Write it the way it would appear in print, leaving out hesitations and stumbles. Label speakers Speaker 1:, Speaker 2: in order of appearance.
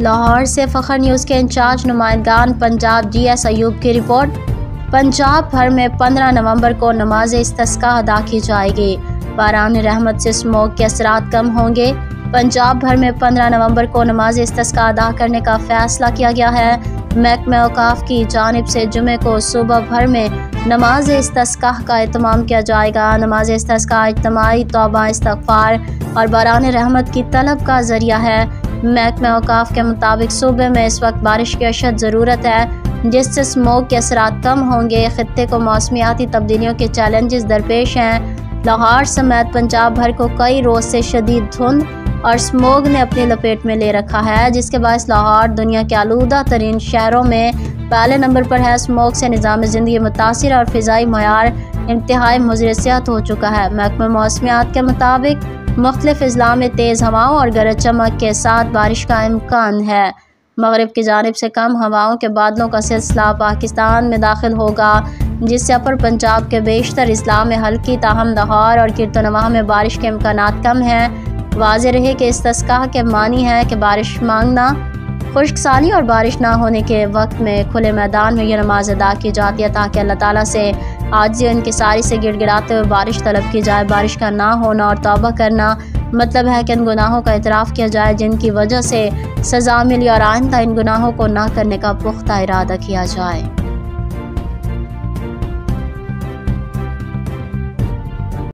Speaker 1: لاہور سے فخر نیوز کے انچارج نمائندگان پنجاب جی ایس ایوب کی رپورٹ۔ پنجاب بھر میں 15 نومبر کو نماز استسقاء ادا کی جائے گی۔ باران رحمت سے اسموگ کے اثرات کم ہوں گے۔ پنجاب بھر میں 15 نومبر کو نماز استسقاء ادا کرنے کا فیصلہ کیا گیا ہے۔ محکمہ اوقاف کی جانب سے جمعے کو صوبہ بھر میں نماز استسقاء کا اہتمام کیا جائے گا۔ نماز استسقاء اجتماعی توبہ، استغفار اور باران رحمت کی طلب کا ذریعہ ہے۔ محکمہ اوقاف کے مطابق صوبے میں اس وقت بارش کی اشد ضرورت ہے، جس سے اسموگ کے اثرات کم ہوں گے۔ خطے کو موسمیاتی تبدیلیوں کے چیلنجز درپیش ہیں۔ لاہور سمیت پنجاب بھر کو کئی روز سے شدید دھند اور اسموگ نے اپنی لپیٹ میں لے رکھا ہے، جس کے باعث لاہور دنیا کے آلودہ ترین شہروں میں پہلے نمبر پر ہے۔ اسموگ سے نظام زندگی متاثر اور فضائی معیار انتہائی مضر صحت ہو چکا ہے۔ محکمہ موسمیات کے مطابق مختلف اضلاع میں تیز ہواؤں اور گرج چمک کے ساتھ بارش کا امکان ہے۔ مغرب کی جانب سے کم ہواؤں کے بادلوں کا سلسلہ پاکستان میں داخل ہوگا، جس سے اپر پنجاب کے بیشتر اضلاع میں ہلکی تاہم لاہور اور کرتونواں میں بارش کے امکانات کم ہیں۔ واضح رہے کہ استسقاء کے معنی ہے کہ بارش مانگنا۔ خشک سالی اور بارش نہ ہونے کے وقت میں کھلے میدان میں یہ نماز ادا کی جاتی ہے تاکہ اللہ تعالیٰ سے عاجزی و انکساری سے گڑ گڑاتے ہوئے بارش طلب کی جائے۔ بارش کا نہ ہونا اور توبہ کرنا مطلب ہے کہ ان گناہوں کا اعتراف کیا جائے جن کی وجہ سے سزا ملی، اور آئندہ ان گناہوں کو نہ کرنے کا پختہ ارادہ کیا جائے۔